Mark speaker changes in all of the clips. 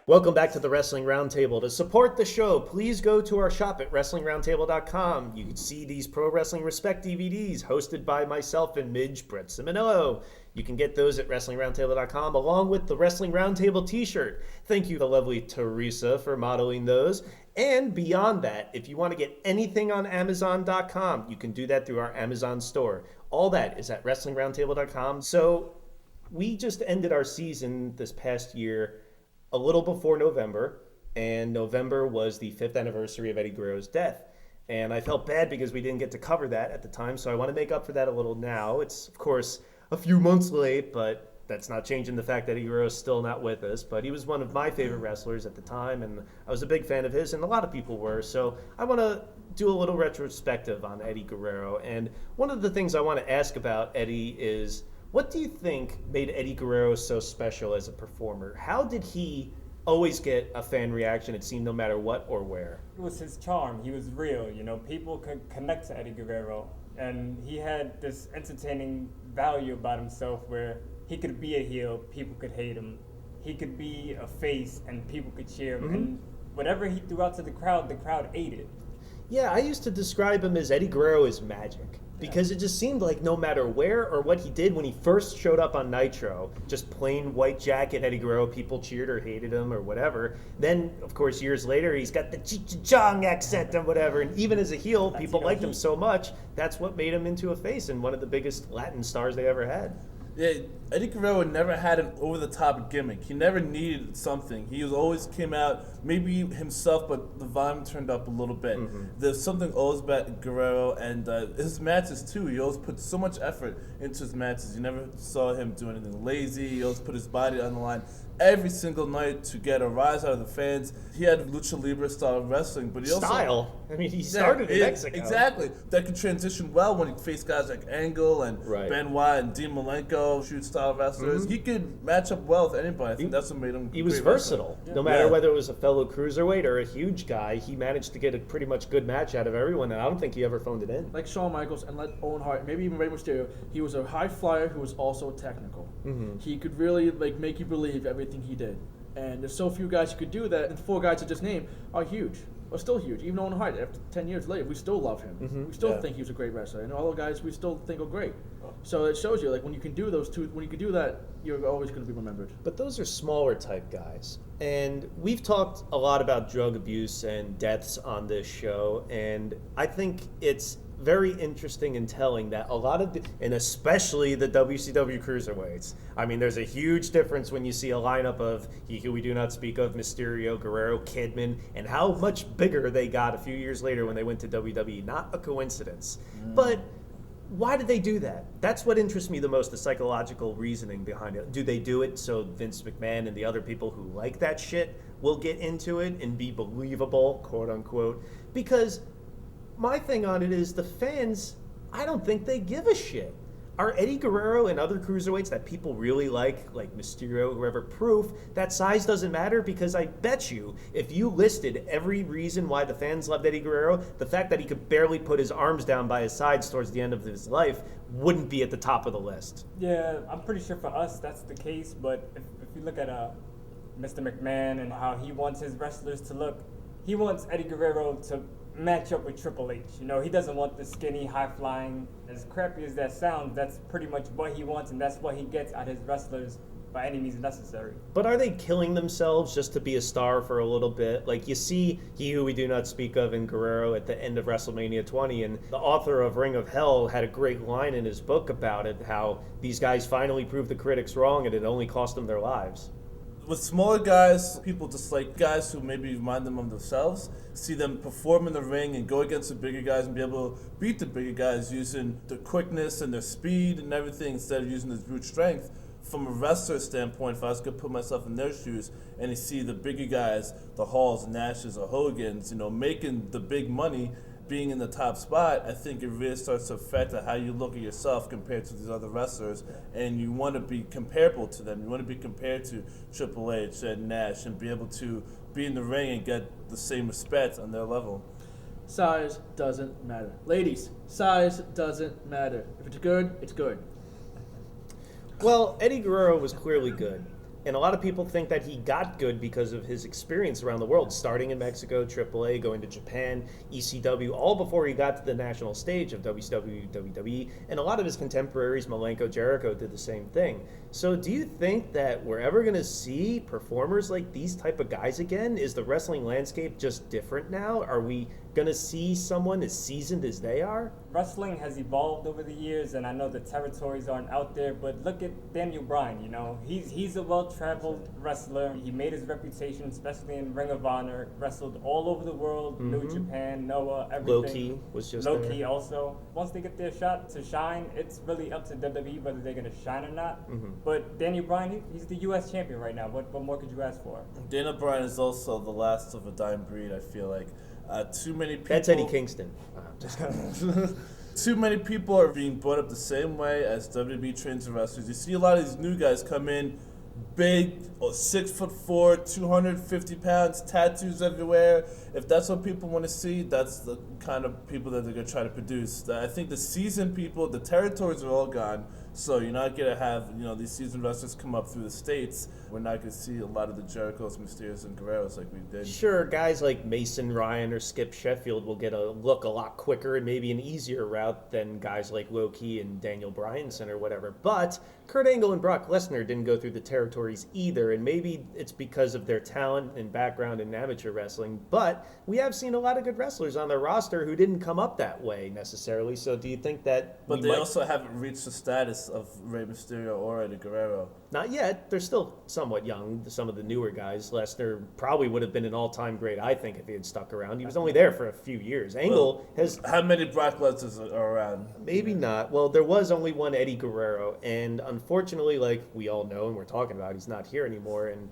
Speaker 1: Welcome back to the Wrestling Roundtable. To support the show, please go to our shop at WrestlingRoundtable.com. You can see these Pro Wrestling Respect DVDs hosted by myself and Midge Brett Simonillo. You can get those at WrestlingRoundtable.com along with the Wrestling Roundtable t-shirt. Thank you, the lovely Teresa, for modeling those. And beyond that, if you want to get anything on Amazon.com, you can do that through our Amazon store. All that is at WrestlingRoundtable.com. So we just ended our season this past year a little before November, and November was the 5th anniversary of Eddie Guerrero's death. And I felt bad because we didn't get to cover that at the time, so I want to make up for that a little now. It's, of course, a few months late, but that's not changing the fact that Eddie Guerrero is still not with us. But he was one of my favorite wrestlers at the time, and I was a big fan of his, and a lot of people were. So I want to do a little retrospective on Eddie Guerrero. And one of the things I want to ask about Eddie is, what do you think made Eddie Guerrero so special as a performer? How did he always get a fan reaction, it seemed, no matter what or where?
Speaker 2: It was his charm. He was real. You know, people could connect to Eddie Guerrero. And he had this entertaining value about himself where he could be a heel, people could hate him. He could be a face, and people could cheer him. Mm-hmm. And whatever he threw out to the crowd ate it.
Speaker 1: Yeah, I used to describe him as Eddie Guerrero is magic. Because it just seemed like no matter where or what he did, when he first showed up on Nitro, just plain white jacket Eddie Guerrero, people cheered or hated him or whatever. Then, of course, years later, he's got the Cheech-Chong accent and whatever. And even as a heel, people liked him so much, that's what made him into a face and one of the biggest Latin stars they ever had.
Speaker 3: Yeah, Eddie Guerrero never had an over-the-top gimmick. He never needed something. He always came out, maybe himself, but the volume turned up a little bit. Mm-hmm. There's something always about Guerrero, and his matches, too. He always put so much effort into his matches. You never saw him do anything lazy. He always put his body on the line every single night to get a rise out of the fans. He had lucha libre style wrestling, but he also...
Speaker 1: I mean, he started in Mexico.
Speaker 3: Exactly. That could transition well when he faced guys like Angle and Benoit and Dean Malenko, shoot-style wrestlers. Mm-hmm. He could match up well with anybody. I think that's what made him
Speaker 1: He was versatile. Yeah. No matter whether it was a fellow cruiserweight or a huge guy, he managed to get a pretty much good match out of everyone, and I don't think he ever phoned it in.
Speaker 4: Like Shawn Michaels and like Owen Hart, maybe even Rey Mysterio, he was a high flyer who was also technical. Mm-hmm. He could really make you believe everything he did. And there's so few guys who could do that, and the 4 guys I just named are huge. Are still huge. Even Owen Hart, after 10 years later, we still love him. Mm-hmm. We still think he was a great wrestler. And all the guys we still think are great. So it shows you, like, when you can do those two, when you can do that, you're always going to be remembered.
Speaker 1: But those are smaller type guys. And we've talked a lot about drug abuse and deaths on this show. And I think it's very interesting and telling that a lot of, and especially the WCW cruiserweights, I mean, there's a huge difference when you see a lineup of He Who We Do Not Speak Of, Mysterio, Guerrero, Kidman, and how much bigger they got a few years later when they went to WWE. Not a coincidence. But why did they do that? That's what interests me the most, the psychological reasoning behind it. Do they do it so Vince McMahon and the other people who like that shit will get into it and be believable, quote unquote? Because my thing on it is the fans, I don't think they give a shit. Are Eddie Guerrero and other cruiserweights that people really like Mysterio, whoever, proof that size doesn't matter? Because I bet you, if you listed every reason why the fans loved Eddie Guerrero, the fact that he could barely put his arms down by his sides towards the end of his life wouldn't be at the top of the list.
Speaker 2: Yeah, I'm pretty sure for us that's the case, but if you look at Mr. McMahon and how he wants his wrestlers to look, he wants Eddie Guerrero to match up with Triple H. You know, he doesn't want the skinny, high-flying. As crappy as that sounds, that's pretty much what he wants, and that's what he gets out of his wrestlers by any means necessary.
Speaker 1: But are they killing themselves just to be a star for a little bit? Like, you see He Who We Do Not Speak Of in Guerrero at the end of WrestleMania 20, and the author of Ring of Hell had a great line in his book about it, how these guys finally proved the critics wrong and it only cost them their lives.
Speaker 3: With smaller guys, people just like guys who maybe remind them of themselves, see them perform in the ring and go against the bigger guys and be able to beat the bigger guys using their quickness and their speed and everything instead of using their brute strength. From a wrestler standpoint, if I was going to put myself in their shoes and you see the bigger guys, the Halls, Nashes, or Hogans, making the big money, being in the top spot, I think it really starts to affect how you look at yourself compared to these other wrestlers, and you want to be comparable to them. You want to be compared to Triple H and Nash and be able to be in the ring and get the same respect on their level.
Speaker 4: Size doesn't matter. Ladies, size doesn't matter. If it's good, it's good.
Speaker 1: Well, Eddie Guerrero was clearly good. And a lot of people think that he got good because of his experience around the world, starting in Mexico, AAA, going to Japan, ECW, all before he got to the national stage of WCW, WWE. And a lot of his contemporaries, Malenko, Jericho, did the same thing. So do you think that we're ever going to see performers like these type of guys again? Is the wrestling landscape just different now? Are we going to see someone as seasoned as they are?
Speaker 2: Wrestling has evolved over the years, and I know the territories aren't out there, but look at Daniel Bryan, you know. He's a well-traveled wrestler. He made his reputation, especially in Ring of Honor, wrestled all over the world, New Japan, Noah, everything.
Speaker 1: Low-Key was just
Speaker 2: Low-Key
Speaker 1: there.
Speaker 2: also. Once they get their shot to shine, it's really up to WWE whether they're going to shine or not. But Daniel Bryan, he's the U.S. champion right now. What more could you ask for?
Speaker 3: Daniel Bryan is also the last of a dying breed, I feel like. Too many people...
Speaker 1: That's Eddie Kingston. Just kidding.
Speaker 3: Too many people are being brought up the same way as WWE trains the wrestlers. You see a lot of these new guys come in, big, 6'4", 250 pounds, tattoos everywhere. If that's what people want to see, that's the kind of people that they're going to try to produce. I think the seasoned people, the territories are all gone, so you're not going to have these seasoned wrestlers come up through the States. We're not going to see a lot of the Jerichos, Mysterios, and Guerreros like we did.
Speaker 1: Sure, guys like Mason Ryan or Skip Sheffield will get a look a lot quicker and maybe an easier route than guys like Low-Key and Daniel Bryanson or whatever. But Kurt Angle and Brock Lesnar didn't go through the territories either, and maybe it's because of their talent and background in amateur wrestling. But we have seen a lot of good wrestlers on their roster who didn't come up that way necessarily. So do you think that...
Speaker 3: But they also haven't reached the status of Rey Mysterio or Eddie Guerrero.
Speaker 1: Not yet. They're still somewhat young, some of the newer guys. Lesnar probably would have been an all-time great, I think, if he had stuck around. He was only there for a few years. Angle has...
Speaker 3: How many Brock Lesnar's are around?
Speaker 1: Maybe not. Well, there was only one Eddie Guerrero, and unfortunately, like we all know and we're talking about, he's not here anymore, and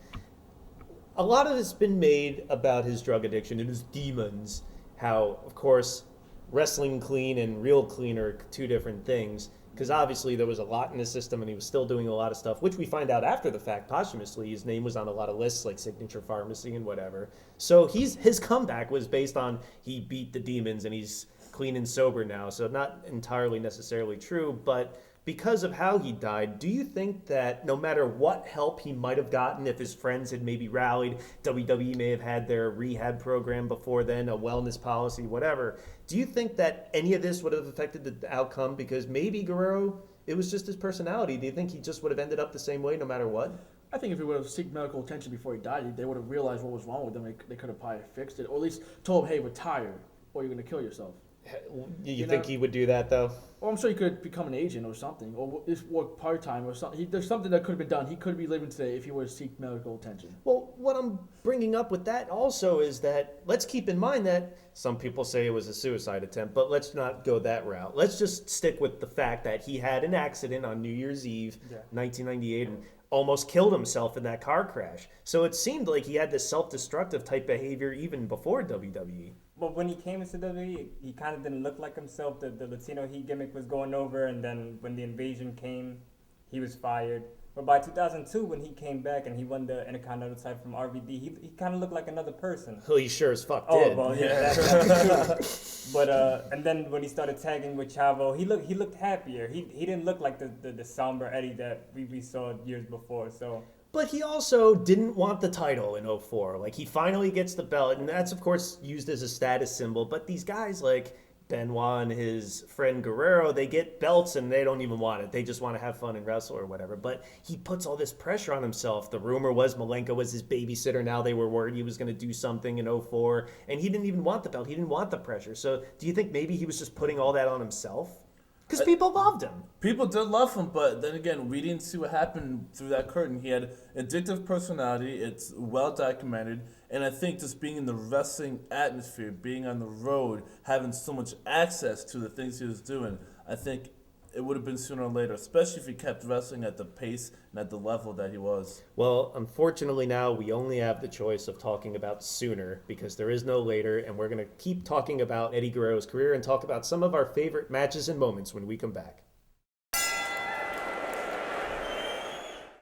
Speaker 1: a lot of it's been made about his drug addiction and his demons, how, of course, wrestling clean and real clean are two different things. Because obviously there was a lot in his system and he was still doing a lot of stuff, which we find out after the fact posthumously. His name was on a lot of lists like Signature Pharmacy and whatever. So his comeback was based on he beat the demons and he's clean and sober now. So not entirely necessarily true, but because of how he died, do you think that no matter what help he might have gotten, if his friends had maybe rallied, WWE may have had their rehab program before then, a wellness policy, whatever, do you think that any of this would have affected the outcome? Because maybe Guerrero, it was just his personality. Do you think he just would have ended up the same way no matter what?
Speaker 4: I think if he would have sought medical attention before he died, they would have realized what was wrong with him. They could have probably fixed it, or at least told him, hey, retire, or you're going to kill yourself.
Speaker 1: You think he would do that, though?
Speaker 4: Well, I'm sure he could become an agent or something, or just work part-time or something. There's something that could have been done. He could be living today if he were to seek medical attention.
Speaker 1: Well, what I'm bringing up with that also is that let's keep in mind that some people say it was a suicide attempt, but let's not go that route. Let's just stick with the fact that he had an accident on New Year's Eve, 1998, and almost killed himself in that car crash. So it seemed like he had this self-destructive type behavior even before WWE.
Speaker 2: But when he came into WWE, he kind of didn't look like himself. The Latino Heat gimmick was going over, and then when the invasion came, he was fired. But by 2002, when he came back and he won the Intercontinental title from RVD, he kind of looked like another person.
Speaker 1: Well, he sure as fuck did.
Speaker 2: Oh, well, yeah, that too. But and then when he started tagging with Chavo, he looked happier. He didn't look like the somber Eddie that we saw years before. So.
Speaker 1: But he also didn't want the title in 2004. Like, he finally gets the belt, and that's, of course, used as a status symbol. But these guys, like Benoit and his friend Guerrero, they get belts, and they don't even want it. They just want to have fun and wrestle or whatever. But he puts all this pressure on himself. The rumor was Malenko was his babysitter. Now they were worried he was going to do something in 2004. And he didn't even want the belt. He didn't want the pressure. So do you think maybe he was just putting all that on himself? Because people loved him.
Speaker 3: People did love him, but then again, we didn't see what happened through that curtain. He had addictive personality. It's well documented. And I think just being in the wrestling atmosphere, being on the road, having so much access to the things he was doing, I think it would have been sooner or later, especially if he kept wrestling at the pace and at the level that he was.
Speaker 1: Well, unfortunately now we only have the choice of talking about sooner because there is no later, and we're going to keep talking about Eddie Guerrero's career and talk about some of our favorite matches and moments when we come back.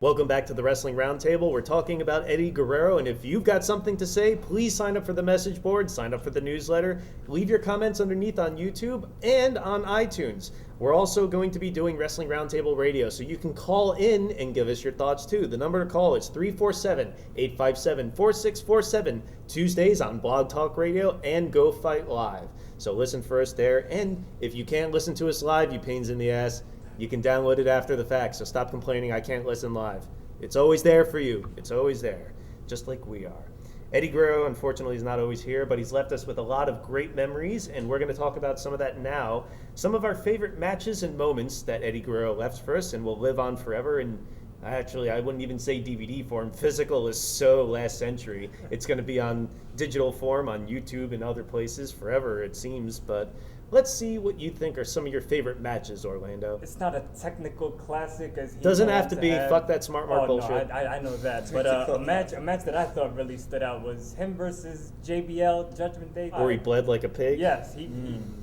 Speaker 1: Welcome back to the Wrestling Roundtable. We're talking about Eddie Guerrero, and if you've got something to say, please sign up for the message board, sign up for the newsletter, leave your comments underneath on YouTube and on iTunes. We're also going to be doing Wrestling Roundtable Radio, so you can call in and give us your thoughts too. The number to call is 347-857-4647, Tuesdays on Blog Talk Radio and Go Fight Live. So listen for us there, and if you can't listen to us live, you pains in the ass, you can download it after the fact, so stop complaining I can't listen live. It's always there for you. It's always there, just like we are. Eddie Guerrero, unfortunately, is not always here, but he's left us with a lot of great memories, and we're going to talk about some of that now. Some of our favorite matches and moments that Eddie Guerrero left for us and will live on forever. And actually, I wouldn't even say DVD form. Physical is so last century. It's going to be on digital form on YouTube and other places forever, it seems, but let's see what you think are some of your favorite matches, Orlando.
Speaker 2: It's not a technical classic as he
Speaker 1: Doesn't have
Speaker 2: wants
Speaker 1: to be.
Speaker 2: have.
Speaker 1: Fuck that smart mark bullshit.
Speaker 2: No, I know that. But a match that I thought really stood out was him versus JBL Judgment Day.
Speaker 1: Where he bled like a pig?
Speaker 2: Yes, he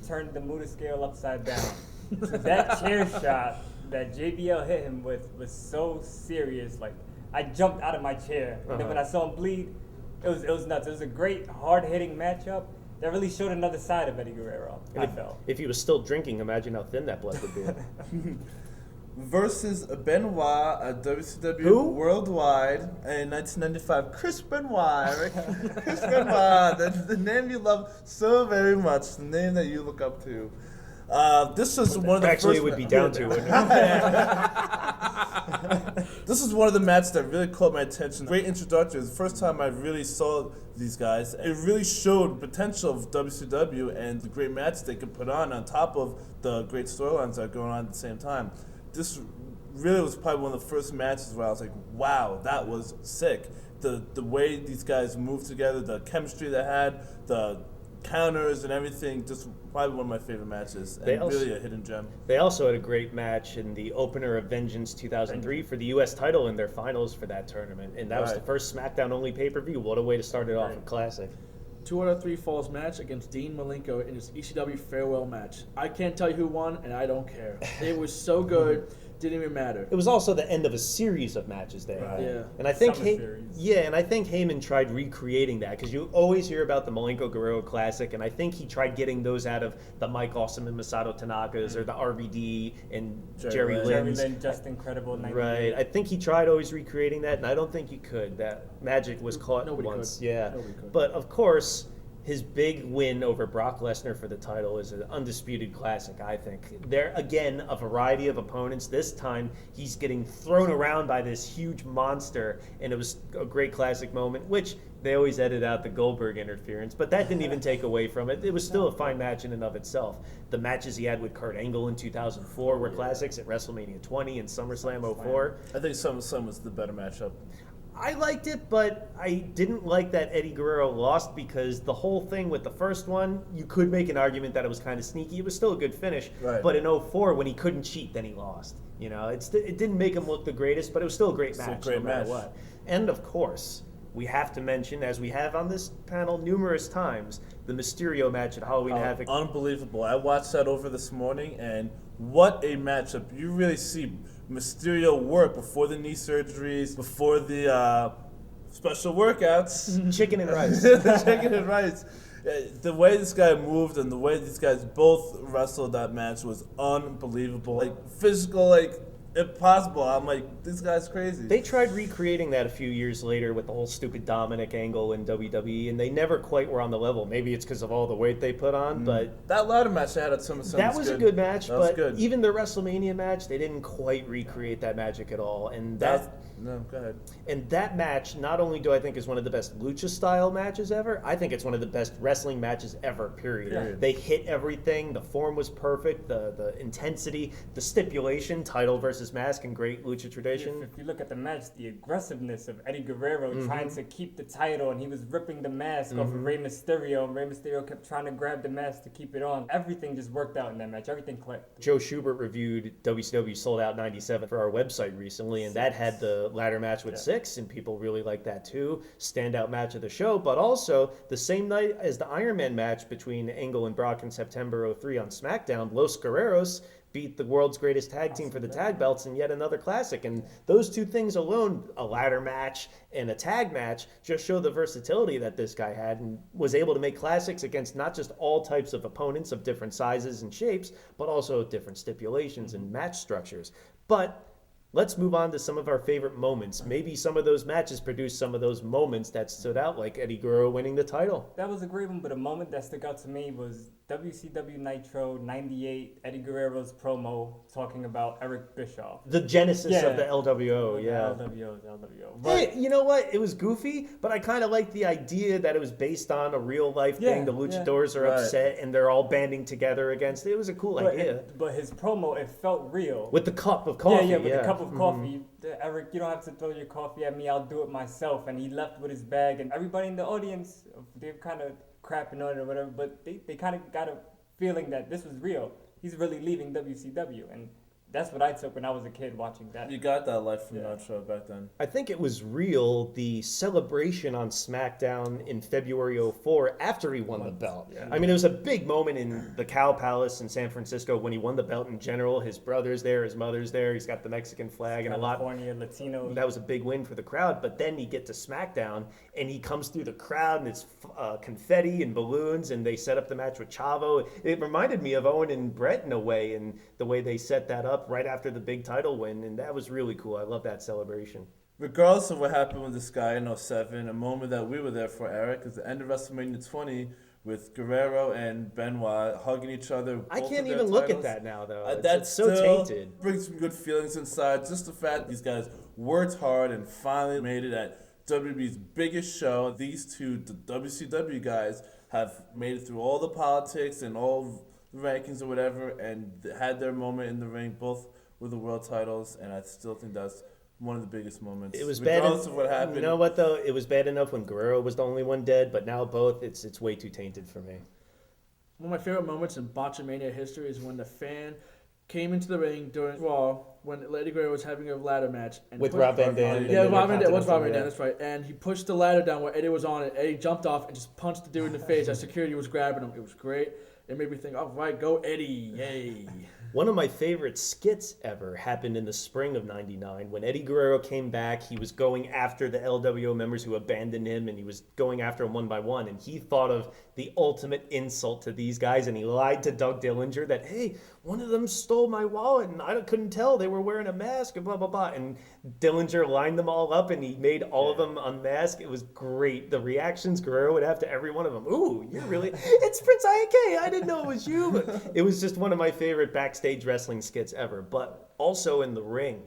Speaker 2: turned the Muda scale upside down. That chair shot that JBL hit him with was so serious. Like, I jumped out of my chair. And then when I saw him bleed, it was nuts. It was a great, hard-hitting matchup that really showed another side of Eddie Guerrero, I felt.
Speaker 1: If he was still drinking, imagine how thin that blood would be.
Speaker 3: Versus Benoit at WCW
Speaker 1: Who?
Speaker 3: Worldwide in 1995. Chris Benoit, right? Chris Benoit, the name you love so very much, the name that you look up to. This was one of the
Speaker 1: Actually,
Speaker 3: first
Speaker 1: it would be down to it.
Speaker 3: This is one of the matches that really caught my attention. Great introduction. It was the first time I really saw these guys. It really showed potential of WCW and the great matches they could put on top of the great storylines that are going on at the same time. This really was probably one of the first matches where I was like, wow, that was sick. The way these guys moved together, the chemistry they had, the counters and everything, just probably one of my favorite matches, and really a hidden gem.
Speaker 1: They also had a great match in the opener of Vengeance 2003 for the U.S. title in their finals for that tournament, and that was the first SmackDown-only pay-per-view. What a way to start it off, a classic.
Speaker 4: 2 out of 3 Falls match against Dean Malenko in his ECW farewell match. I can't tell you who won, and I don't care. It was so good, didn't even matter.
Speaker 1: It was also the end of a series of matches they had.
Speaker 4: Yeah.
Speaker 1: And I think
Speaker 2: Summer
Speaker 1: Heyman tried recreating that, because you always hear about the Malenko Guerrero Classic, and I think he tried getting those out of the Mike Awesome and Masato Tanakas or the RVD and Jerry Lynn.
Speaker 2: Just Incredible.
Speaker 1: Right. I think he tried always recreating that, and I don't think you could. That magic was caught
Speaker 4: Nobody
Speaker 1: once.
Speaker 4: could.
Speaker 1: Yeah.
Speaker 4: Nobody could.
Speaker 1: But of course, his big win over Brock Lesnar for the title is an undisputed classic, I think. There, again, a variety of opponents. This time, he's getting thrown around by this huge monster, and it was a great classic moment, which they always edit out the Goldberg interference, but that didn't even take away from it. It was still a fine match in and of itself. The matches he had with Kurt Angle in 2004 were classics at WrestleMania 20 and SummerSlam 04.
Speaker 3: I think SummerSlam was the better matchup.
Speaker 1: I liked it, but I didn't like that Eddie Guerrero lost, because the whole thing with the first one, you could make an argument that it was kind of sneaky. It was still a good finish, but in 04, when he couldn't cheat, then he lost. You know, it didn't make him look the greatest, but it was still a great match, no matter what. And of course, we have to mention, as we have on this panel numerous times, the Mysterio match at Halloween Havoc.
Speaker 3: Unbelievable. I watched that over this morning, and what a matchup. You really see Mysterio work before the knee surgeries, before the special workouts.
Speaker 1: Chicken and rice.
Speaker 3: The chicken and rice. The way this guy moved and the way these guys both wrestled that match was unbelievable. Like, physical, like, impossible. I'm like, this guy's crazy.
Speaker 1: They tried recreating that a few years later with the whole stupid Dominic angle in WWE, and they never quite were on the level. Maybe it's because of all the weight they put on, but
Speaker 3: that ladder match they had at SummerSlam
Speaker 1: that was a good match.
Speaker 3: That was
Speaker 1: but
Speaker 3: good.
Speaker 1: even the WrestleMania match, they didn't quite recreate that magic at all. And
Speaker 3: no, go ahead.
Speaker 1: And that match, not only do I think is one of the best lucha style matches ever, I think it's one of the best wrestling matches ever, period.
Speaker 3: Yeah.
Speaker 1: They hit everything. The form was perfect. The intensity, the stipulation, title versus mask in great lucha tradition.
Speaker 2: If you look at the match, the aggressiveness of Eddie Guerrero trying to keep the title, and he was ripping the mask off of Rey Mysterio, and Rey Mysterio kept trying to grab the mask to keep it on. Everything just worked out in that match. Everything clicked.
Speaker 1: Joe Schubert reviewed WCW Sold Out 97 for our website recently, and that had the ladder match with 6, and people really liked that too. Standout match of the show, but also the same night as the Iron Man match between Angle and Brock in September 03 on SmackDown, Los Guerreros beat the world's greatest tag team for the tag belts in yet another classic. And those two things alone, a ladder match and a tag match, just show the versatility that this guy had and was able to make classics against not just all types of opponents of different sizes and shapes, but also different stipulations and match structures. But let's move on to some of our favorite moments. Maybe some of those matches produced some of those moments that stood out, like Eddie Guerrero winning the title.
Speaker 2: That was a great one, but a moment that stuck out to me was WCW Nitro 98, Eddie Guerrero's promo talking about Eric Bischoff.
Speaker 1: The genesis of the LWO, yeah.
Speaker 2: The LWO.
Speaker 1: Hey, you know what? It was goofy, but I kind of like the idea that it was based on a real life thing. The luchadors are upset and they're all banding together against it. It was a cool idea.
Speaker 2: But his promo, it felt real.
Speaker 1: With the cup of coffee.
Speaker 2: With the cup of coffee. Eric, you don't have to throw your coffee at me. I'll do it myself. And he left with his bag. And everybody in the audience, they're kind of crapping on it or whatever, but they kind of got a feeling that this was real. He's really leaving WCW. And that's what I took when I was a kid watching that.
Speaker 3: You got that life from Nitro back then.
Speaker 1: I think it was real, the celebration on SmackDown in February 04 after he won the belt. Yeah. I mean, it was a big moment in the Cow Palace in San Francisco when he won the belt in general. His brother's there, his mother's there. He's got the Mexican flag and a lot.
Speaker 2: California, Latino.
Speaker 1: That was a big win for the crowd. But then you get to SmackDown and he comes through the crowd and it's confetti and balloons and they set up the match with Chavo. It reminded me of Owen and Brett in a way, and the way they set that up right after the big title win, and that was really cool. I love that celebration.
Speaker 3: Regardless of what happened with this guy in 07, a moment that we were there for, Eric, is the end of WrestleMania 20 with Guerrero and Benoit hugging each other.
Speaker 1: I can't even look at that now, though.
Speaker 3: That's
Speaker 1: so tainted.
Speaker 3: Brings some good feelings inside. Just the fact these guys worked hard and finally made it at WWE's biggest show. These two, the WCW guys, have made it through all the politics and all the rankings or whatever, and had their moment in the ring, both with the world titles, and I still think that's one of the biggest moments.
Speaker 1: It was
Speaker 3: regardless
Speaker 1: bad.
Speaker 3: Of what happened.
Speaker 1: You know what though? It was bad enough when Guerrero was the only one dead, but now both, it's way too tainted for me.
Speaker 4: One of my favorite moments in Botchamania history is when the fan came into the ring during Raw when Eddie Guerrero was having a ladder match
Speaker 1: with Rob Van Dam.
Speaker 4: Yeah, Rob Van Dam. What's Rob Van Dam? That's right. And he pushed the ladder down where Eddie was on it. Eddie jumped off and just punched the dude in the face as security was grabbing him. It was great. It made me think, all right, go Eddie, yay.
Speaker 1: One of my favorite skits ever happened in the spring of '99 when Eddie Guerrero came back. He was going after the LWO members who abandoned him, and he was going after them one by one. And he thought of the ultimate insult to these guys, and he lied to Doug Dillinger that, hey, one of them stole my wallet, and I couldn't tell. They were wearing a mask, and blah, blah, blah. And Dillinger lined them all up, and he made all of them unmask. It was great. The reactions Guerrero would have to every one of them. Ooh, you're really... It's Prince IK. I didn't know it was you. But it was just one of my favorite backstage wrestling skits ever. But also in the ring,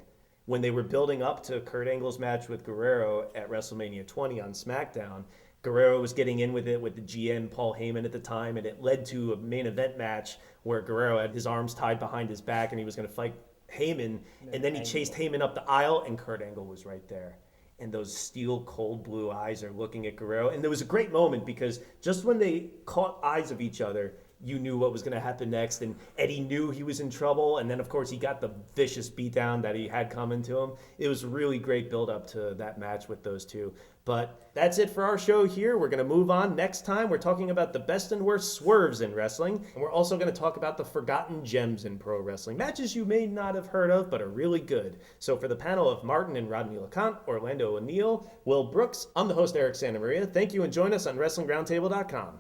Speaker 1: when they were building up to Kurt Angle's match with Guerrero at WrestleMania 20 on SmackDown, Guerrero was getting in with it with the GM Paul Heyman at the time, and it led to a main event match where Guerrero had his arms tied behind his back and he was going to fight Heyman, and then he chased Heyman up the aisle, and Kurt Angle was right there. And those steel cold blue eyes are looking at Guerrero. And there was a great moment because just when they caught eyes of each other, you knew what was going to happen next. And Eddie knew he was in trouble. And then, of course, he got the vicious beatdown that he had coming to him. It was a really great build-up to that match with those two. But that's it for our show here. We're going to move on. Next time, we're talking about the best and worst swerves in wrestling. And we're also going to talk about the forgotten gems in pro wrestling. Matches you may not have heard of, but are really good. So for the panel of Martin and Rodney LeConte, Orlando O'Neill, Will Brooks, I'm the host, Eric Santamaria. Thank you, and join us on WrestlingRoundtable.com.